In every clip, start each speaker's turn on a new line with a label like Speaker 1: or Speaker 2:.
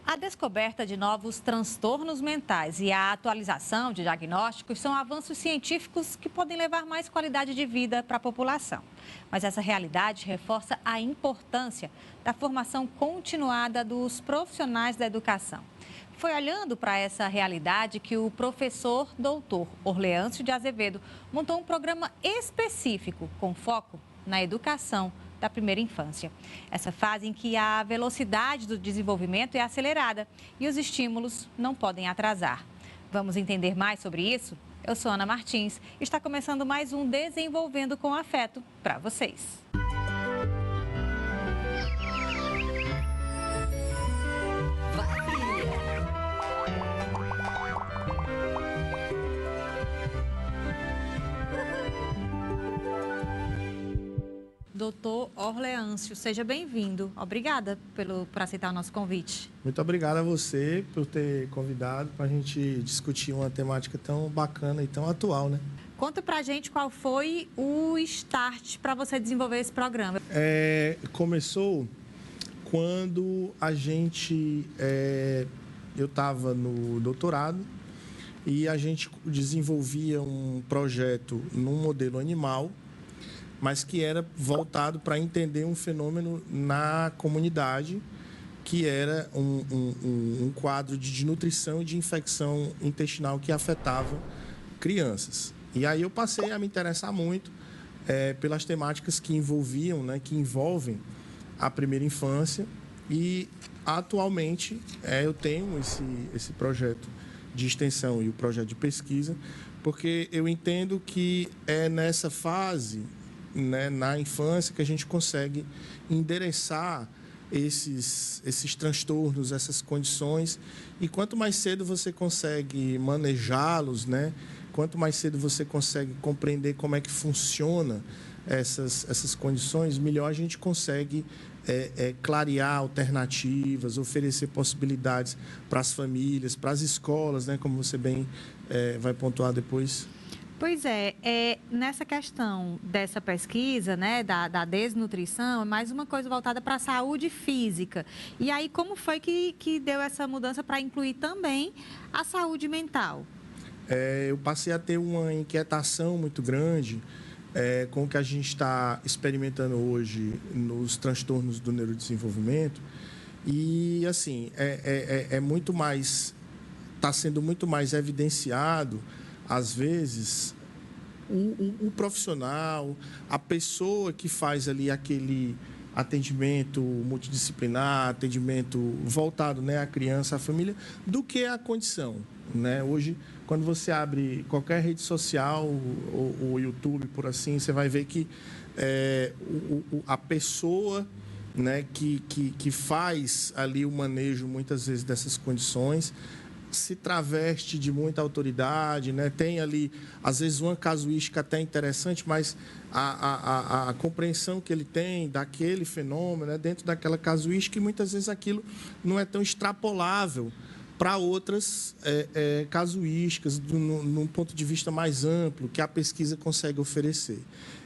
Speaker 1: A descoberta de novos transtornos mentais e a atualização de diagnósticos são avanços científicos que podem levar mais qualidade de vida para a população. Mas essa realidade reforça a importância da formação continuada dos profissionais da educação. Foi olhando para essa realidade que o professor doutor Orleâncio de Azevedo montou um programa específico com foco na educação da primeira infância. Essa fase em que a velocidade do desenvolvimento é acelerada e os estímulos não podem atrasar. Vamos entender mais sobre isso? Eu sou Ana Martins e está começando mais um Desenvolvendo com Afeto para vocês. Doutor Orleâncio, seja bem-vindo. Obrigada por aceitar o nosso convite.
Speaker 2: Muito obrigado a você por ter convidado para a gente discutir uma temática tão bacana e tão atual, né?
Speaker 1: Conta pra gente qual foi o start para você desenvolver esse programa.
Speaker 2: Começou quando eu estava no doutorado e a gente desenvolvia um projeto num modelo animal, mas que era voltado para entender um fenômeno na comunidade, que era um quadro de desnutrição e de infecção intestinal que afetava crianças. E aí eu passei a me interessar muito pelas temáticas que envolviam, né, que envolvem a primeira infância. E atualmente eu tenho esse projeto de extensão e o projeto de pesquisa, porque eu entendo que é nessa fase, né, na infância, que a gente consegue endereçar esses transtornos, essas condições. E quanto mais cedo você consegue manejá-los, né, quanto mais cedo você consegue compreender como é que funciona essas condições, melhor a gente consegue clarear alternativas, oferecer possibilidades para as famílias, para as escolas, né, como você bem vai pontuar depois.
Speaker 1: Pois nessa questão dessa pesquisa, né, da desnutrição, é mais uma coisa voltada para a saúde física. E aí, como foi que deu essa mudança para incluir também a saúde mental?
Speaker 2: Eu passei a ter uma inquietação muito grande com o que a gente está experimentando hoje nos transtornos do neurodesenvolvimento. E, assim, muito mais, está sendo muito mais evidenciado, às vezes, o profissional, a pessoa que faz ali aquele atendimento multidisciplinar, atendimento voltado, né, à criança, à família, do que a condição, né? Hoje, quando você abre qualquer rede social ou YouTube, por assim, você vai ver que a pessoa, né, que faz ali o manejo, muitas vezes, dessas condições, se traveste de muita autoridade, né? Tem ali, às vezes, uma casuística até interessante, mas a compreensão que ele tem daquele fenômeno, né, dentro daquela casuística, e muitas vezes aquilo não é tão extrapolável para outras casuísticas, num ponto de vista mais amplo, que a pesquisa consegue oferecer.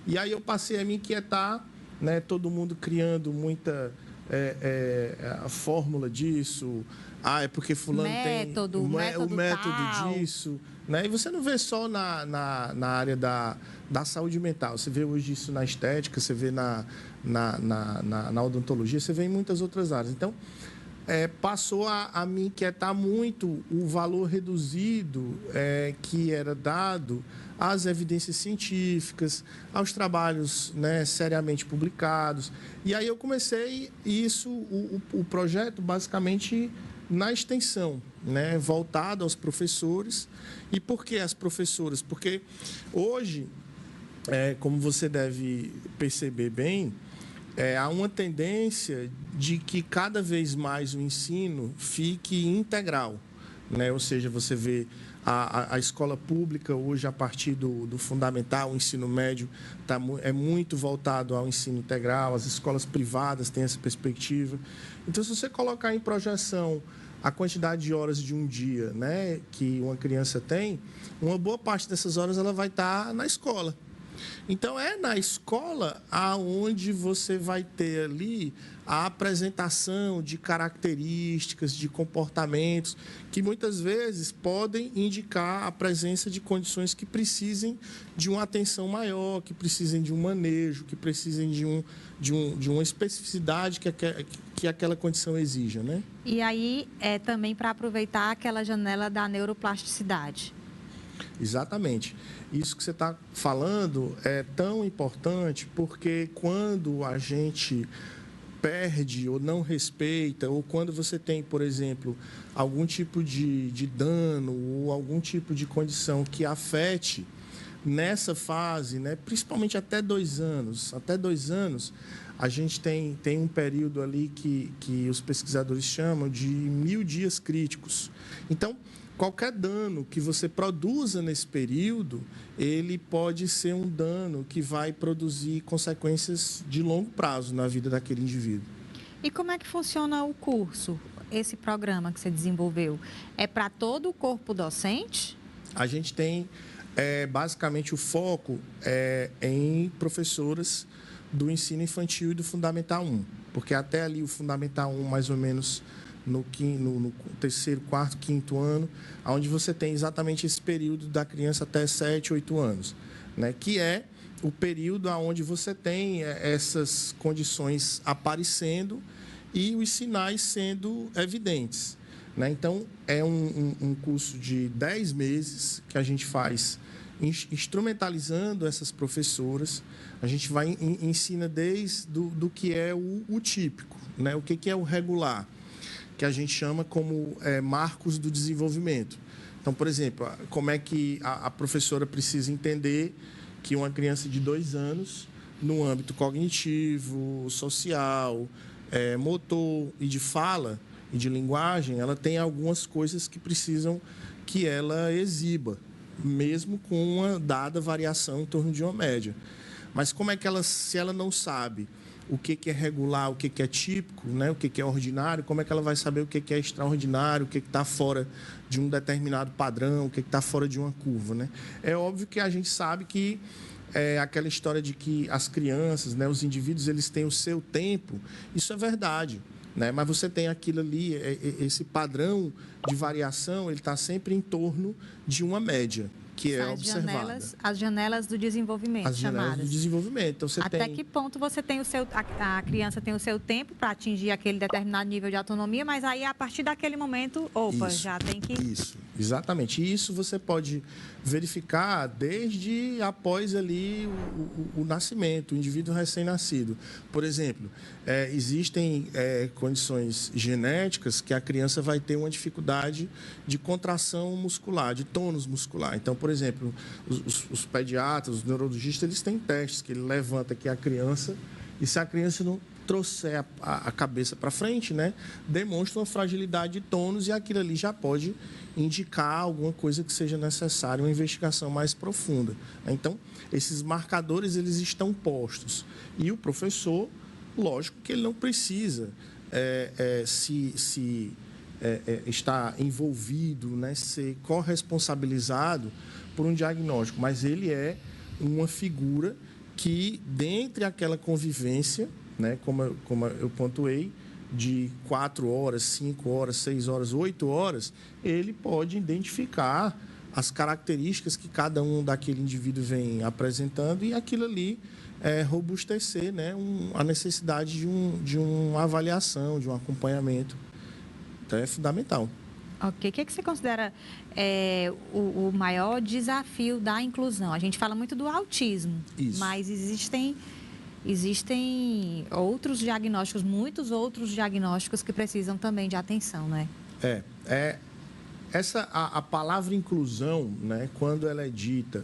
Speaker 2: E aí eu passei a me inquietar, né, todo mundo criando muita a fórmula disso. É porque fulano tem o método disso, né? E você não vê só na área da saúde mental. Você vê hoje isso na estética, você vê na odontologia, você vê em muitas outras áreas. Então, passou a me inquietar muito o valor reduzido que era dado às evidências científicas, aos trabalhos, né, seriamente publicados. E aí eu comecei o projeto basicamente na extensão, né, voltado aos professores. E por que as professoras? Porque hoje, como você deve perceber bem, há uma tendência de que cada vez mais o ensino fique integral, né? Ou seja, você vê a escola pública hoje, a partir do fundamental, o ensino médio é muito voltado ao ensino integral, as escolas privadas têm essa perspectiva. Então, se você colocar em projeção a quantidade de horas de um dia, né, que uma criança tem, uma boa parte dessas horas ela vai estar na escola. Então, é na escola aonde você vai ter ali a apresentação de características, de comportamentos, que muitas vezes podem indicar a presença de condições que precisem de uma atenção maior, que precisem de um manejo, que precisem de uma especificidade que aquela condição exija, né?
Speaker 1: E aí, é também para aproveitar aquela janela da neuroplasticidade.
Speaker 2: Exatamente. Isso que você está falando é tão importante porque quando a gente perde ou não respeita, ou quando você tem, por exemplo, algum tipo de dano ou algum tipo de condição que afete nessa fase, né, principalmente até 2 anos. Até 2 anos, a gente tem um período ali que os pesquisadores chamam de 1000 dias críticos. Então, qualquer dano que você produza nesse período, ele pode ser um dano que vai produzir consequências de longo prazo na vida daquele indivíduo.
Speaker 1: E como é que funciona o curso, esse programa que você desenvolveu? É para todo o corpo docente?
Speaker 2: A gente tem, basicamente, o foco em professoras do ensino infantil e do Fundamental 1, porque até ali o Fundamental 1, mais ou menos, no terceiro, quarto, quinto ano, onde você tem exatamente esse período da criança até 7, 8 anos, né? Que é o período onde você tem essas condições aparecendo e os sinais sendo evidentes, né? Então, é um curso de 10 meses que a gente faz instrumentalizando essas professoras. A gente vai ensina desde do que é o típico, né? O que é o regular, que a gente chama como marcos do desenvolvimento. Então, por exemplo, como é que a professora precisa entender que uma criança de 2 anos, no âmbito cognitivo, social, motor e de fala e de linguagem, ela tem algumas coisas que precisam que ela exiba, mesmo com uma dada variação em torno de uma média. Mas como é que se ela não sabe o que é regular, o que é típico, né? O que é ordinário, como é que ela vai saber o que é extraordinário, o que está fora de um determinado padrão, o que está fora de uma curva, né? É óbvio que a gente sabe que aquela história de que as crianças, né, os indivíduos, eles têm o seu tempo, isso é verdade, né? Mas você tem aquilo ali, esse padrão de variação, ele está sempre em torno de uma média, que é observada.
Speaker 1: As janelas do desenvolvimento,
Speaker 2: as janelas
Speaker 1: chamadas.
Speaker 2: do desenvolvimento. Então,
Speaker 1: Até que ponto você tem a criança tem o seu tempo para atingir aquele determinado nível de autonomia, mas aí, a partir daquele momento, já tem que...
Speaker 2: Isso, exatamente. E isso você pode verificar desde após ali o nascimento, o indivíduo recém-nascido. Por exemplo, existem condições genéticas que a criança vai ter uma dificuldade de contração muscular, de tônus muscular. Então, por exemplo, os pediatras, os neurologistas, eles têm testes que ele levanta aqui a criança e se a criança não trouxer a cabeça para frente, né, demonstra uma fragilidade de tônus e aquilo ali já pode indicar alguma coisa que seja necessária, uma investigação mais profunda. Então, esses marcadores, eles estão postos. E o professor, lógico que ele não precisa estar envolvido, né, ser corresponsabilizado por um diagnóstico, mas ele é uma figura que, dentre aquela convivência, né, como eu pontuei, de 4 horas, 5 horas, 6 horas, 8 horas, ele pode identificar as características que cada um daquele indivíduo vem apresentando e aquilo ali robustecer, né, a necessidade de uma avaliação, de um acompanhamento. Então, é fundamental.
Speaker 1: Ok. O que você considera o maior desafio da inclusão? A gente fala muito do autismo,
Speaker 2: Isso.
Speaker 1: mas existem outros diagnósticos, muitos outros diagnósticos que precisam também de atenção, né?
Speaker 2: A palavra inclusão, né, quando ela é dita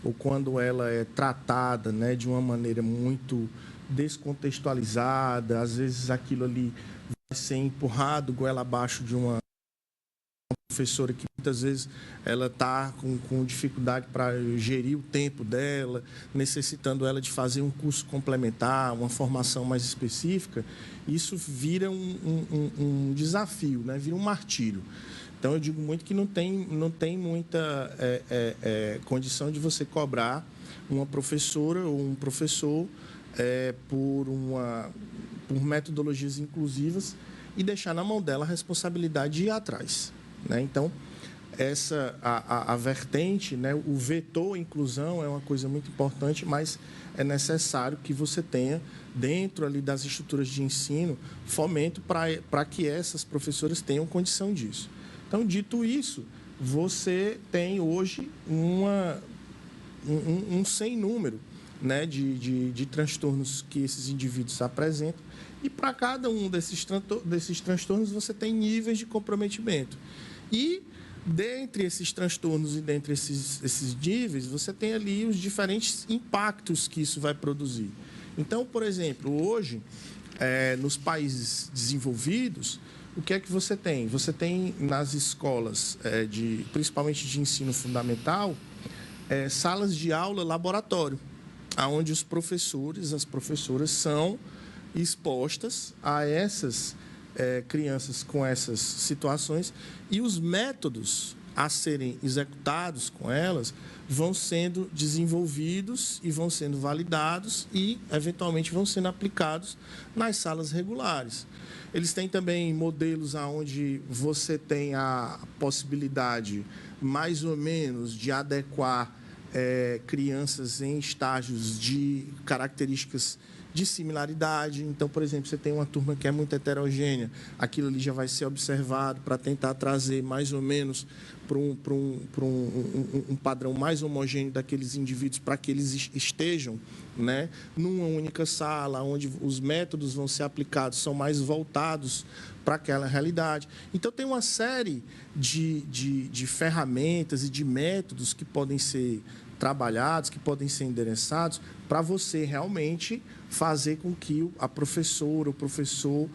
Speaker 2: ou quando ela é tratada, né, de uma maneira muito descontextualizada, às vezes aquilo ali vai ser empurrado goela abaixo de uma professora que muitas vezes ela está com dificuldade para gerir o tempo dela, necessitando ela de fazer um curso complementar, uma formação mais específica, isso vira um desafio, né? Vira um martírio. Então, eu digo muito que não tem muita condição de você cobrar uma professora ou um professor por metodologias inclusivas e deixar na mão dela a responsabilidade de ir atrás, né? Então, a vertente, né, o vetor inclusão é uma coisa muito importante, mas é necessário que você tenha, dentro ali das estruturas de ensino, fomento para que essas professoras tenham condição disso. Então, dito isso, você tem hoje um sem número, né, de transtornos que esses indivíduos apresentam, e para cada um desses transtornos você tem níveis de comprometimento. E dentre esses transtornos e dentre esses níveis, você tem ali os diferentes impactos que isso vai produzir. Então, por exemplo, hoje, nos países desenvolvidos, o que é que você tem? Você tem nas escolas, principalmente de ensino fundamental, salas de aula laboratório, onde os professores, as professoras são expostas a essas crianças com essas situações, e os métodos a serem executados com elas vão sendo desenvolvidos e vão sendo validados e, eventualmente, vão sendo aplicados nas salas regulares. Eles têm também modelos onde você tem a possibilidade, mais ou menos, de adequar crianças em estágios de características de similaridade. Então, por exemplo, você tem uma turma que é muito heterogênea, aquilo ali já vai ser observado para tentar trazer mais ou menos para um padrão mais homogêneo daqueles indivíduos, para que eles estejam, né, numa única sala, onde os métodos vão ser aplicados, são mais voltados para aquela realidade. Então, tem uma série de ferramentas e de métodos que podem ser trabalhados, que podem ser endereçados, para você realmente fazer com que a professora, o professor,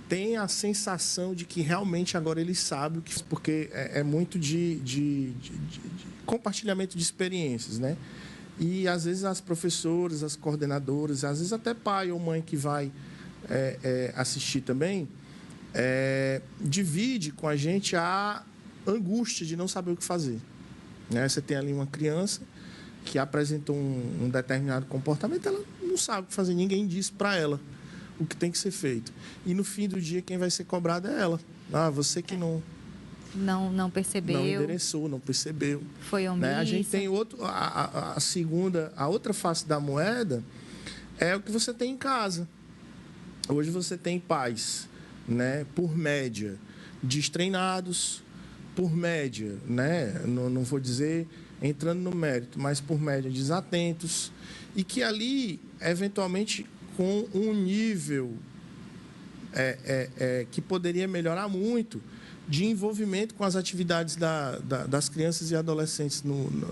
Speaker 2: tenha a sensação de que realmente agora ele sabe o que... Porque é muito de compartilhamento de experiências, né? E, às vezes, as professoras, as coordenadoras, às vezes até pai ou mãe que vai assistir também, divide com a gente a angústia de não saber o que fazer, né? Você tem ali uma criança que apresentou um determinado comportamento, ela não sabe o que fazer, ninguém disse para ela o que tem que ser feito. E, no fim do dia, quem vai ser cobrado é ela. Você que não
Speaker 1: percebeu.
Speaker 2: Não endereçou, não percebeu.
Speaker 1: Foi omissa.
Speaker 2: Né? A gente tem a outra face da moeda, é o que você tem em casa. Hoje você tem pais, né, por média, destreinados, por média, né, não vou dizer entrando no mérito, mas por média desatentos, e que ali, eventualmente, com um nível que poderia melhorar muito, de envolvimento com as atividades das crianças e adolescentes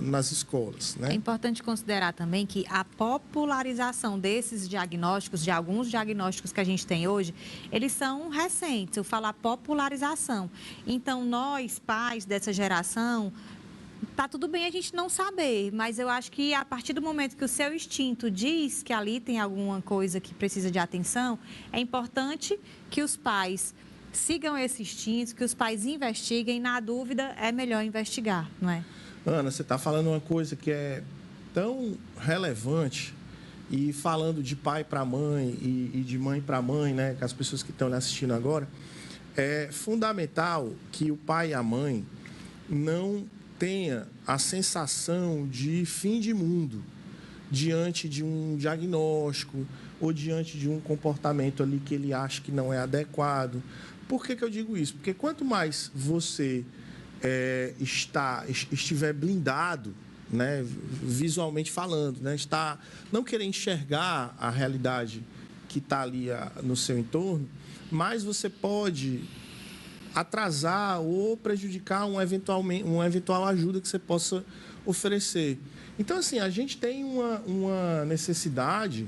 Speaker 2: nas escolas, né?
Speaker 1: É importante considerar também que a popularização desses diagnósticos, de alguns diagnósticos que a gente tem hoje, eles são recentes. Eu falo a popularização. Então, nós, pais dessa geração, tá tudo bem a gente não saber, mas eu acho que a partir do momento que o seu instinto diz que ali tem alguma coisa que precisa de atenção, é importante que os pais sigam esse instinto, que os pais investiguem. Na dúvida, é melhor investigar, não é?
Speaker 2: Ana, você está falando uma coisa que é tão relevante, e falando de pai para mãe e de mãe para mãe, né, com as pessoas que estão assistindo agora, é fundamental que o pai e a mãe não tenha a sensação de fim de mundo diante de um diagnóstico ou diante de um comportamento ali que ele acha que não é adequado. Por que eu digo isso? Porque quanto mais você estiver blindado, né, visualmente falando, né, não querer enxergar a realidade que está ali no seu entorno, mais você pode atrasar ou prejudicar uma eventual ajuda que você possa oferecer. Então, assim, a gente tem uma necessidade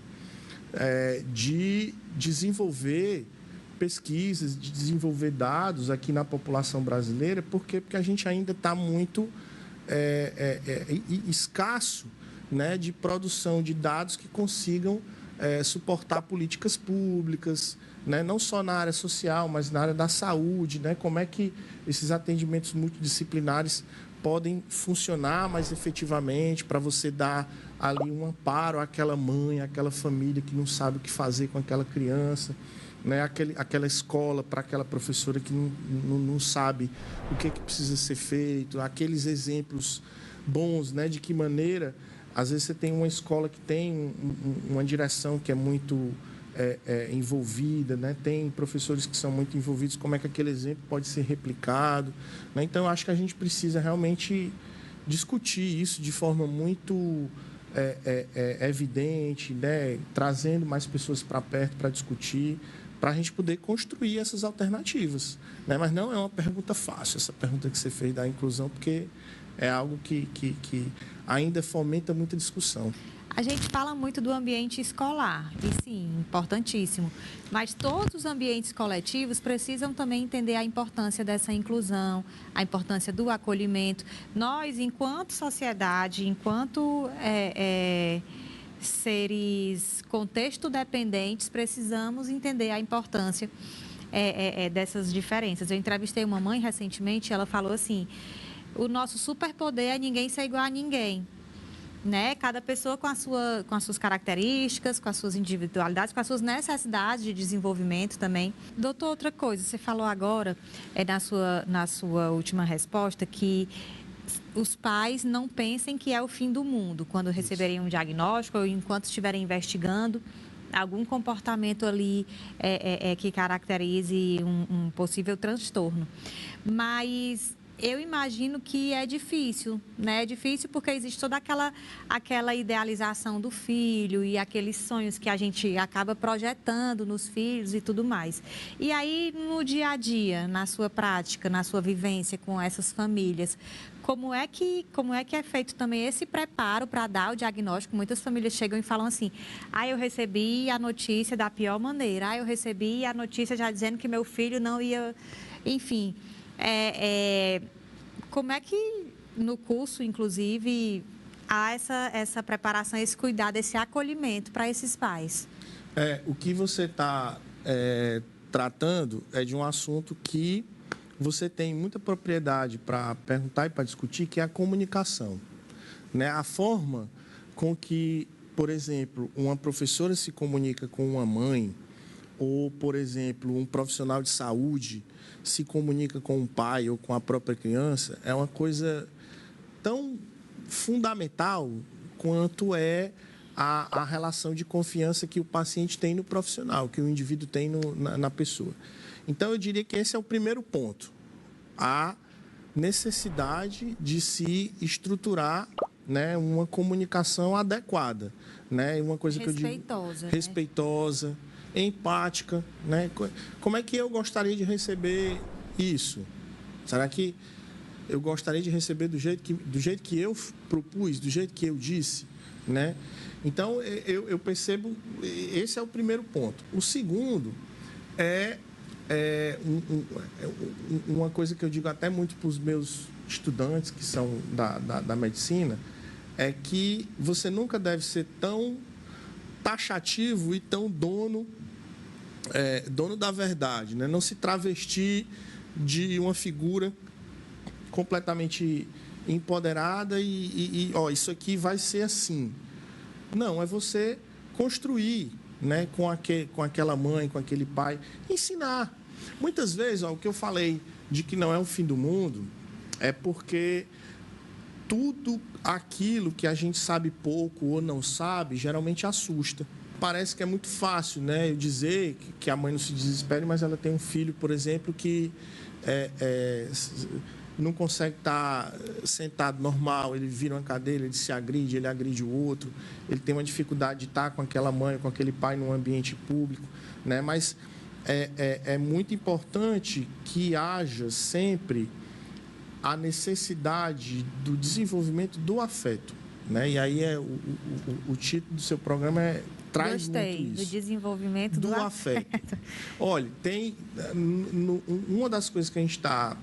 Speaker 2: de desenvolver pesquisas, de desenvolver dados aqui na população brasileira. Por quê? Porque a gente ainda está muito escasso, né, de produção de dados que consigam suportar políticas públicas, né? Não só na área social, mas na área da saúde, né? Como é que esses atendimentos multidisciplinares podem funcionar mais efetivamente para você dar ali um amparo àquela mãe, àquela família que não sabe o que fazer com aquela criança, né? Aquela escola para aquela professora que não sabe o que precisa ser feito, aqueles exemplos bons, né? De que maneira, às vezes você tem uma escola que tem uma direção que é muito envolvida, né? Tem professores que são muito envolvidos, como é que aquele exemplo pode ser replicado, né? Então, eu acho que a gente precisa realmente discutir isso de forma muito evidente, né? Trazendo mais pessoas para perto para discutir, para a gente poder construir essas alternativas, né? Mas não é uma pergunta fácil, essa pergunta que você fez da inclusão, porque é algo que ainda fomenta muita discussão.
Speaker 1: A gente fala muito do ambiente escolar, e sim, importantíssimo. Mas todos os ambientes coletivos precisam também entender a importância dessa inclusão, a importância do acolhimento. Nós, enquanto sociedade, enquanto seres contexto-dependentes, precisamos entender a importância dessas diferenças. Eu entrevistei uma mãe recentemente, ela falou assim: o nosso superpoder é ninguém ser igual a ninguém. Né? Cada pessoa com as suas características, com as suas individualidades, com as suas necessidades de desenvolvimento também. Doutor, outra coisa, você falou agora, na sua última resposta, que os pais não pensem que é o fim do mundo quando receberem um diagnóstico ou enquanto estiverem investigando algum comportamento ali que caracterize um possível transtorno. Mas eu imagino que é difícil, né? É difícil porque existe toda aquela idealização do filho e aqueles sonhos que a gente acaba projetando nos filhos e tudo mais. E aí, no dia a dia, na sua prática, na sua vivência com essas famílias, como é que é feito também esse preparo para dar o diagnóstico? Muitas famílias chegam e falam assim: eu recebi a notícia da pior maneira, eu recebi a notícia já dizendo que meu filho não ia... Enfim... Como é que no curso, inclusive, há essa preparação, esse cuidado, esse acolhimento para esses pais?
Speaker 2: O que você está tratando é de um assunto que você tem muita propriedade para perguntar e para discutir, que é a comunicação, né? A forma com que, por exemplo, uma professora se comunica com uma mãe, ou, por exemplo, um profissional de saúde se comunica com um pai ou com a própria criança, é uma coisa tão fundamental quanto é a relação de confiança que o paciente tem no profissional, que o indivíduo tem na pessoa. Então, eu diria que esse é o primeiro ponto, a necessidade de se estruturar, né, uma comunicação adequada, né, uma coisa que eu digo respeitosa, empática, né? Como é que eu gostaria de receber isso? Será que eu gostaria de receber do jeito que eu propus, do jeito que eu disse, né? Então, eu percebo, esse é o primeiro ponto. O segundo uma coisa que eu digo até muito para os meus estudantes que são da medicina, é que você nunca deve ser tão taxativo e tão dono da verdade, né? Não se travestir de uma figura completamente empoderada isso aqui vai ser assim. Não, é você construir, né, com aquela mãe, com aquele pai, ensinar. Muitas vezes, o que eu falei de que não é o fim do mundo é porque tudo aquilo que a gente sabe pouco ou não sabe, geralmente assusta. Parece que é muito fácil, né, eu dizer que a mãe não se desespere, mas ela tem um filho, por exemplo, que não consegue estar sentado normal, ele vira uma cadeira, ele se agride, ele agride o outro, ele tem uma dificuldade de estar com aquela mãe, com aquele pai num ambiente público, né? Mas é muito importante que haja sempre a necessidade do desenvolvimento do afeto, né? E aí o título do seu programa traz
Speaker 1: Gostei,
Speaker 2: muito isso.
Speaker 1: Do desenvolvimento do
Speaker 2: afeto. Olha, tem uma das coisas que a gente está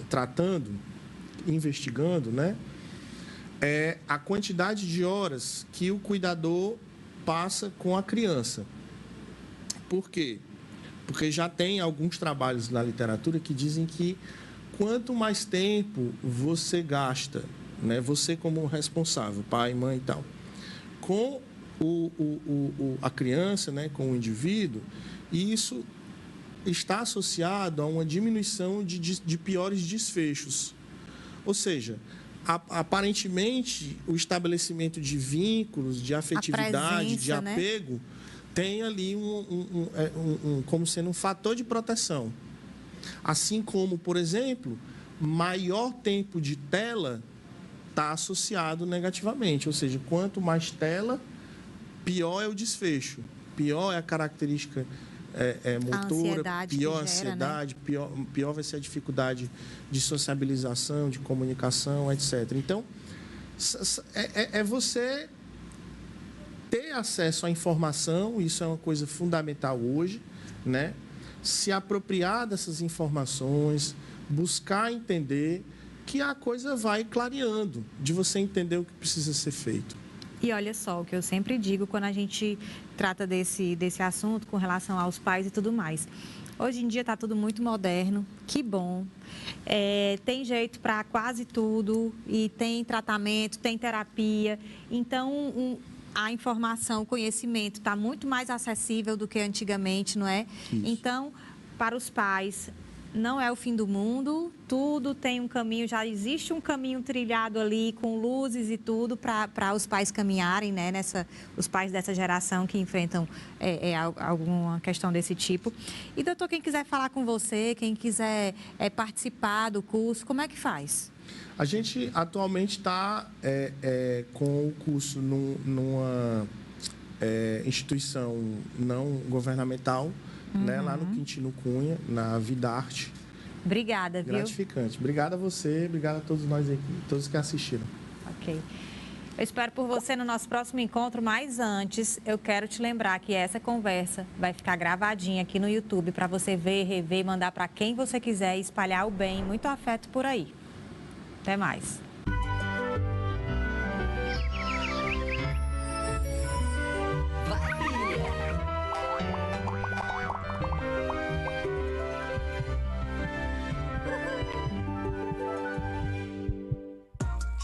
Speaker 2: tratando, investigando, né, é a quantidade de horas que o cuidador passa com a criança. Por quê? Porque já tem alguns trabalhos na literatura que dizem que quanto mais tempo você gasta, né, você como responsável, pai, mãe e tal, com a criança, né, com o indivíduo, isso está associado a uma diminuição de piores desfechos. Ou seja, aparentemente, o estabelecimento de vínculos, de afetividade, de apego, né, tem ali como sendo um fator de proteção. Assim como, por exemplo, maior tempo de tela está associado negativamente. Ou seja, quanto mais tela, pior é o desfecho, pior é a característica motora, pior a ansiedade, né? pior vai ser a dificuldade de sociabilização, de comunicação, etc. Então, é você ter acesso à informação, isso é uma coisa fundamental hoje, né? Se apropriar dessas informações, buscar entender, que a coisa vai clareando, de você entender o que precisa ser feito.
Speaker 1: E olha só, o que eu sempre digo quando a gente trata desse assunto com relação aos pais e tudo mais. Hoje em dia está tudo muito moderno, que bom. Tem jeito para quase tudo e tem tratamento, tem terapia. Então, a informação, o conhecimento está muito mais acessível do que antigamente, não é? Isso. Então, para os pais, não é o fim do mundo, tudo tem um caminho, já existe um caminho trilhado ali com luzes e tudo para os pais caminharem, né? Os pais dessa geração que enfrentam alguma questão desse tipo. E, doutor, quem quiser falar com você, quem quiser participar do curso, como é que faz?
Speaker 2: A gente atualmente está com o curso numa instituição não governamental, né, lá no Quintino Cunha, na Vidarte.
Speaker 1: Obrigada, viu?
Speaker 2: Gratificante. Obrigada a você, obrigada a todos nós aqui, todos que assistiram.
Speaker 1: Ok. Eu espero por você no nosso próximo encontro, mas antes eu quero te lembrar que essa conversa vai ficar gravadinha aqui no YouTube para você ver, rever, mandar para quem você quiser e espalhar o bem, muito afeto por aí. Até mais.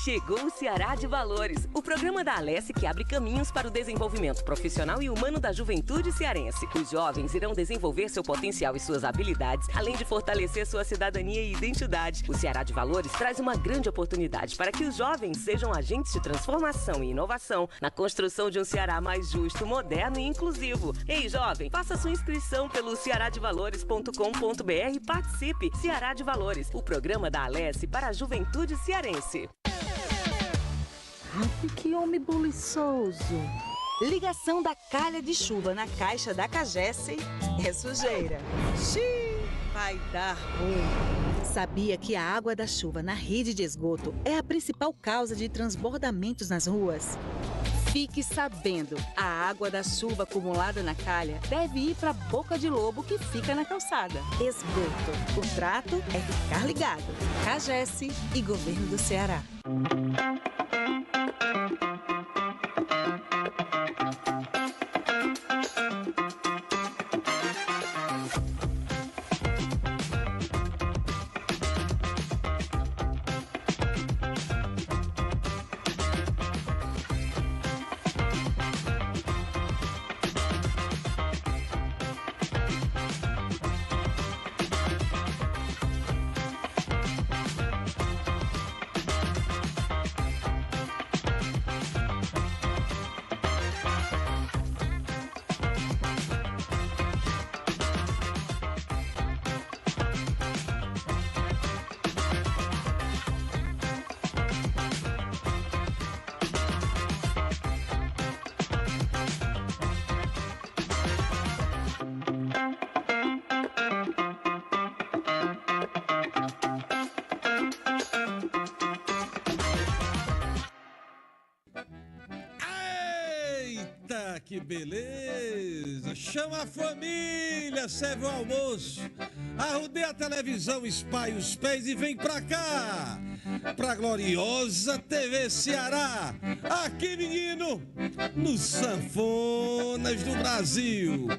Speaker 3: Chegou o Ceará de Valores, o programa da Alesse que abre caminhos para o desenvolvimento profissional e humano da juventude cearense. Os jovens irão desenvolver seu potencial e suas habilidades, além de fortalecer sua cidadania e identidade. O Ceará de Valores traz uma grande oportunidade para que os jovens sejam agentes de transformação e inovação na construção de um Ceará mais justo, moderno e inclusivo. Ei, jovem, faça sua inscrição pelo cearadevalores.com.br e participe. Ceará de Valores, o programa da Alesse para a juventude cearense.
Speaker 4: Que homem buliçoso!
Speaker 5: Ligação da calha de chuva na caixa da Cagesse é sujeira.
Speaker 4: Xiii, vai dar ruim.
Speaker 5: Sabia que a água da chuva na rede de esgoto é a principal causa de transbordamentos nas ruas? Fique sabendo, a água da chuva acumulada na calha deve ir para a boca de lobo que fica na calçada. Esgoto. O trato é ficar ligado. Cagesse e Governo do Ceará.
Speaker 6: Que beleza! Chama a família, serve o almoço, arrudei a televisão, espalhe os pés e vem pra cá, pra gloriosa TV Ceará. Aqui, menino, nos sanfonas do Brasil.